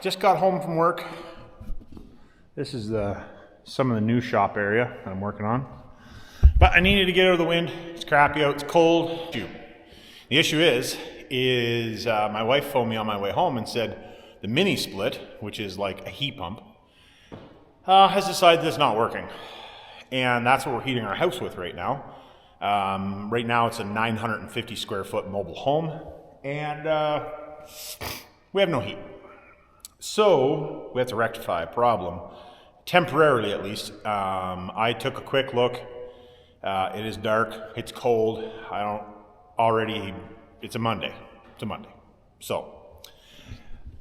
just got home from work. This is some of the new shop area I'm working on. But I needed to get out of the wind. It's crappy out, it's cold. The issue is my wife phoned me on my way home and said the mini split, which is like a heat pump, has decided that it's not working. And that's what we're heating our house with right now. Right now it's a 950 square foot mobile home, and we have no heat. So we have to rectify a problem, temporarily at least. I took a quick look. It is dark, it's cold. It's a Monday. So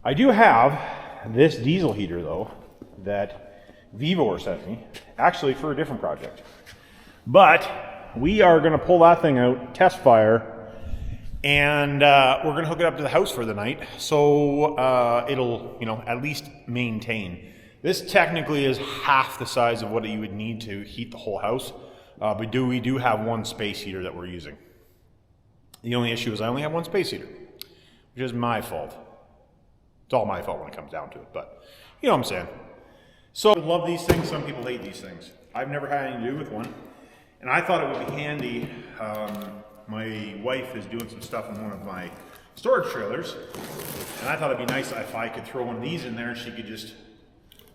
I do have this diesel heater though that VEVOR sent me, actually for a different project. But we are gonna pull that thing out, test fire, and we're gonna hook it up to the house for the night. So it'll, at least maintain. This technically is half the size of what you would need to heat the whole house. We do have one space heater that we're using. The only issue is I only have one space heater, which is my fault. It's all my fault when it comes down to it, but you know what I'm saying. So I love these things, some people hate these things. I've never had anything to do with one, and I thought it would be handy. My wife is doing some stuff in one of my storage trailers, and I thought it'd be nice if I could throw one of these in there and she could just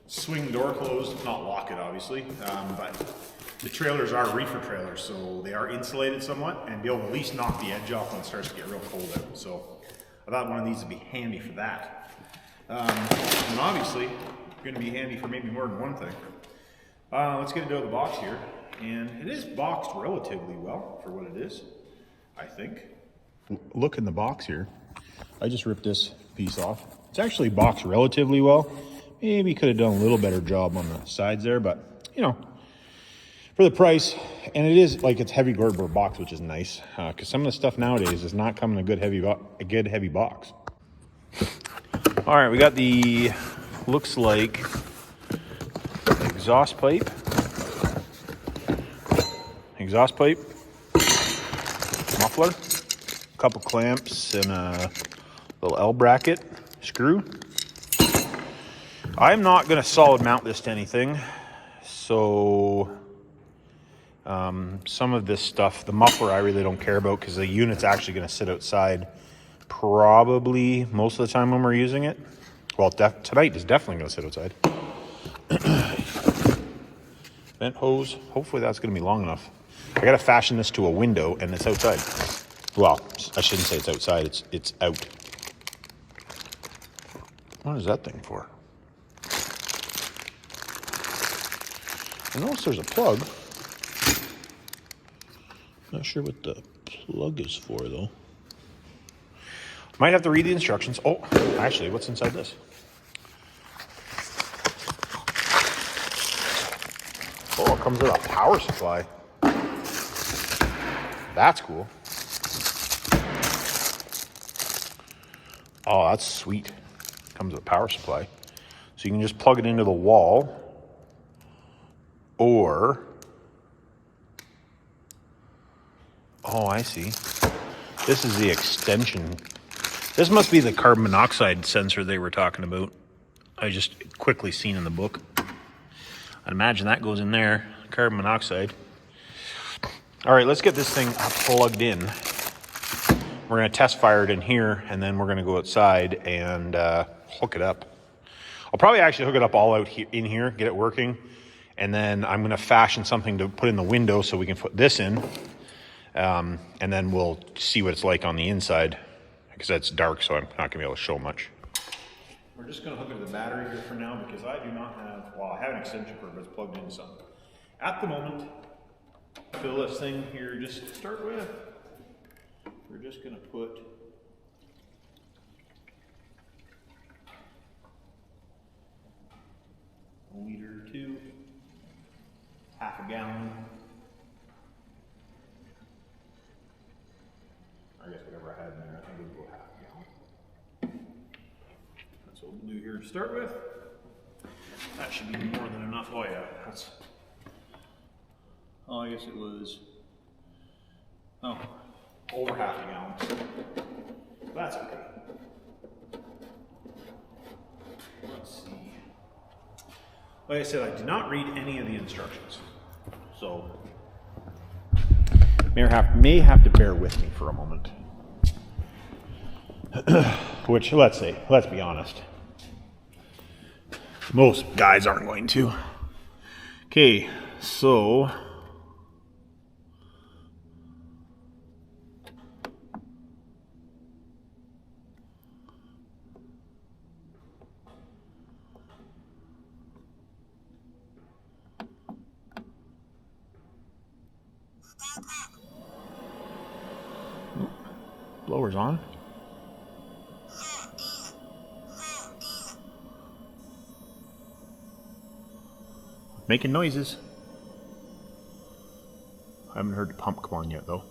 swing the door closed, not lock it obviously, but the trailers are reefer trailers, so they are insulated somewhat, and be able to at least knock the edge off when it starts to get real cold out. So I thought one of these would be handy for that. And obviously, going to be handy for maybe more than one thing. Let's get it out of the box here. And it is boxed relatively well for what it is, I think. Look in the box here. I just ripped this piece off. It's actually boxed relatively well. Maybe could have done a little better job on the sides there, but for the price, and it is like it's heavy cardboard box, which is nice, because some of the stuff nowadays is not coming in a good heavy box. All right, we got the looks like exhaust pipe, muffler, a couple clamps, and a little L bracket screw. I'm not going to solid mount this to anything, so some of this stuff, the muffler, I really don't care about because the unit's actually going to sit outside probably most of the time when we're using it. Well, tonight is definitely going to sit outside. Vent hose, hopefully that's going to be long enough. I got to fashion this to a window and it's outside. Well, I shouldn't say it's outside, it's out. What is that thing for? I notice there's a plug. Not sure what the plug is for though. Might have to read the instructions. Oh, actually, what's inside this? Oh, it comes with a power supply. That's cool. Oh, that's sweet. Comes with a power supply. So you can just plug it into the wall, or, oh, I see. This is the extension. This must be the carbon monoxide sensor they were talking about. I just quickly seen in the book. I'd imagine that goes in there, carbon monoxide. All right, let's get this thing plugged in. We're gonna test fire it in here, and then we're gonna go outside and hook it up. I'll probably actually hook it up all out in here, get it working, and then I'm gonna fashion something to put in the window so we can put this in, and then we'll see what it's like on the inside, because it's dark, so I'm not gonna be able to show much. We're just gonna hook it to the battery here for now, because I do not have, well, I have an extension cord, but it's plugged into something. At the moment, fill this thing here, just to start with, we're just gonna put a liter or two, half a gallon. I guess whatever I had in there, I think we'll go half a gallon. That's what we'll do here to start with. That should be more than enough. Oh yeah, that's, oh, I guess it was, oh, over half a gallon. That's okay. Like I said, I did not read any of the instructions, so may have to bear with me for a moment. Which, let's be honest, most guys aren't going to. Okay, so blower's on. Making noises. I haven't heard the pump come on yet, though.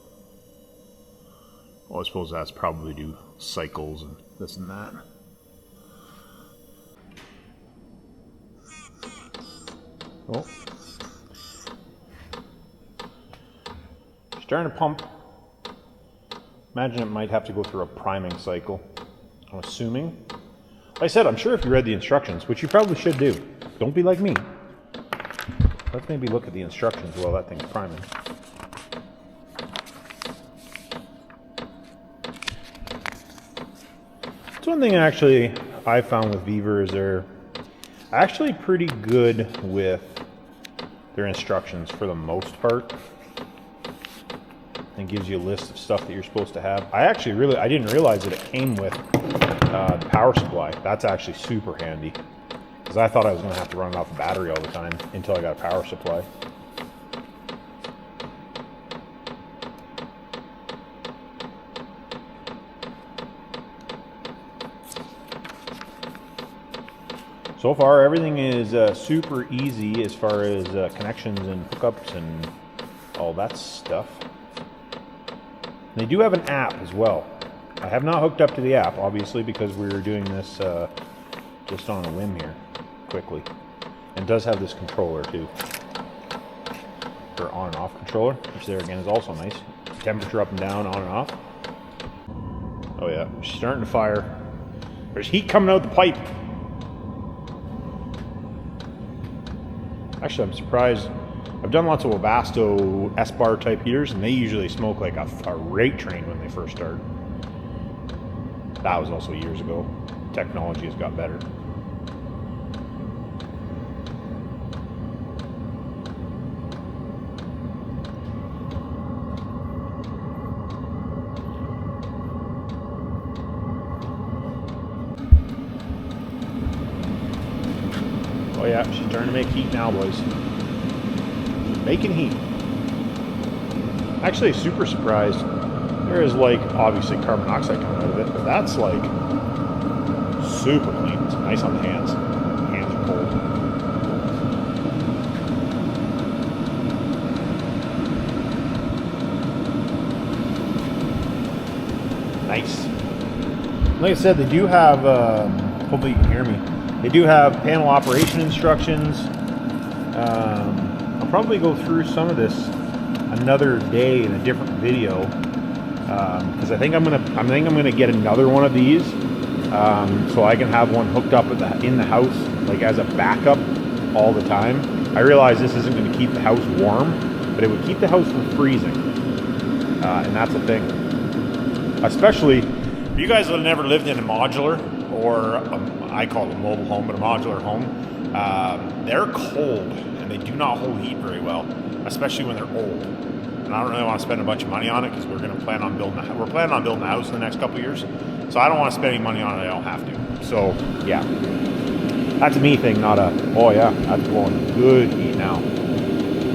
Well, I suppose that's probably due cycles and this and that. Oh. Starting to pump. Imagine it might have to go through a priming cycle, I'm assuming. Like I said, I'm sure if you read the instructions, which you probably should do. Don't be like me. Let's maybe look at the instructions while that thing's priming. That's one thing actually I found with VEVOR is they're actually pretty good with their instructions for the most part. It gives you a list of stuff that you're supposed to have. I didn't realize that it came with the power supply. That's actually super handy. Because I thought I was going to have to run it off the battery all the time until I got a power supply. So far, everything is super easy as far as connections and hookups and all that stuff. They do have an app as well. I have not hooked up to the app, obviously, because we're doing this just on a whim here, quickly. And it does have this controller, too. For on and off controller, which there again is also nice. Temperature up and down, on and off. Oh yeah, she's starting to fire. There's heat coming out the pipe. Actually, I'm surprised. I've done lots of Webasto S-bar type heaters, and they usually smoke like a rate train when they first start. That was also years ago. Technology has got better. Oh yeah, she's starting to make heat now, boys. Making heat. Actually, super surprised. There is like obviously carbon monoxide coming out of it, but that's like super clean. It's nice on the hands. Hands are cold. Nice. Like I said, they do have. Hopefully, you can hear me. They do have panel operation instructions. I'll probably go through some of this another day in a different video because I think I'm gonna get another one of these so I can have one hooked up in the house like as a backup all the time. I realize this isn't going to keep the house warm, but it would keep the house from freezing, and that's a thing. Especially for you guys that have never lived in a modular or I call it a mobile home, but a modular home. They're cold and they do not hold heat very well, especially when they're old. And I don't really want to spend a bunch of money on it because we're planning on building a house in the next couple of years. So I don't want to spend any money on it. I don't have to. So yeah, that's a me thing, not a, oh yeah, that's blowing good heat now.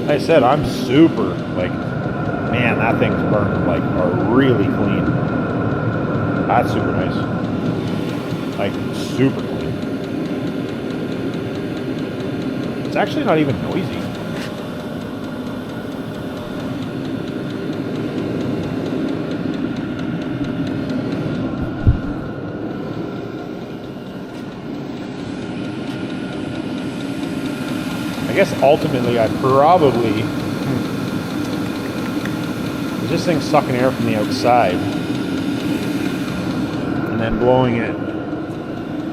Like I said, I'm super, like, man, that thing's burning like really clean. That's super nice. Like super clean. It's actually not even noisy. I guess ultimately I probably, this thing's sucking air from the outside and then blowing it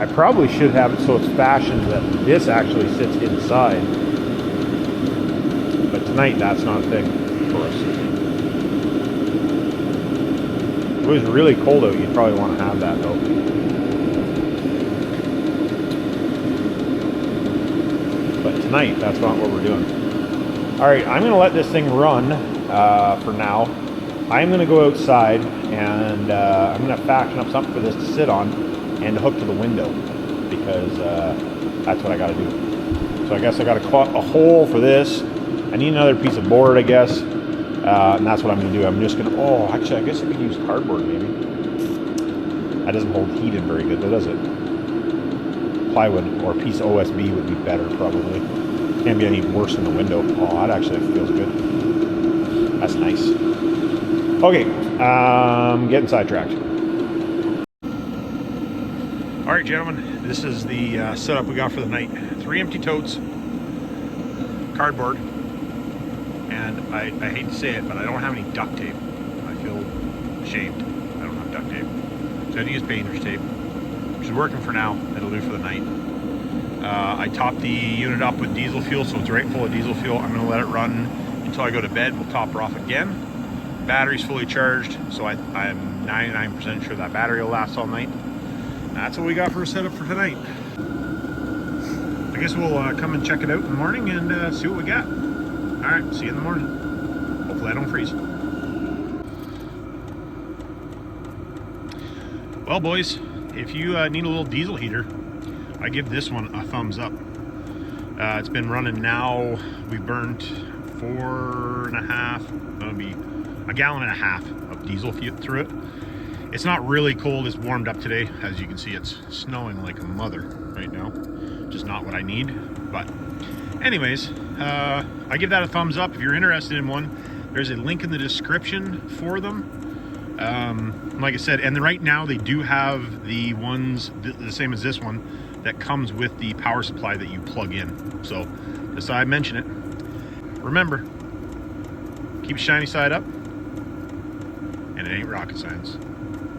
I probably should have it so it's fashioned that this actually sits inside. But tonight, that's not a thing for us. If it was really cold out, you'd probably want to have that though. But tonight, that's not what we're doing. All right, I'm going to let this thing run for now. I'm going to go outside and I'm going to fashion up something for this to sit on and to hook to the window, because that's what I got to do. So I guess I got to cut a hole for this. I need another piece of board, I guess, and that's what I'm going to do. I'm just going to, oh, actually, I guess I could use cardboard maybe. That doesn't hold heat in very good, though, does it? Plywood or a piece of OSB would be better, probably. Can't be any worse than the window. Oh, that actually feels good. That's nice. Okay, getting sidetracked. All right, gentlemen, this is the setup we got for the night. 3 empty totes, cardboard, and I hate to say it, but I don't have any duct tape. I feel ashamed. I don't have duct tape. So I had to use painter's tape, which is working for now. It'll do for the night. I topped the unit up with diesel fuel, so it's right full of diesel fuel. I'm going to let it run until I go to bed. We'll top her off again. Battery's fully charged, so I'm 99% sure that battery will last all night. That's what we got for a setup for tonight. I guess we'll come and check it out in the morning and see what we got. All right, see you in the morning. Hopefully I don't freeze. Well, boys, if you need a little diesel heater, I give this one a thumbs up. It's been running now. We burnt 4.5, that'll be a gallon and a half of diesel through it. It's not really cold. It's warmed up today. As you can see, it's snowing like a mother right now. Just not what I need. But anyways, I give that a thumbs up. If you're interested in one, there's a link in the description for them. Like I said, and right now they do have the ones the same as this one that comes with the power supply that you plug in. So just thought I'd mention it. Remember, keep a shiny side up, and it ain't rocket science.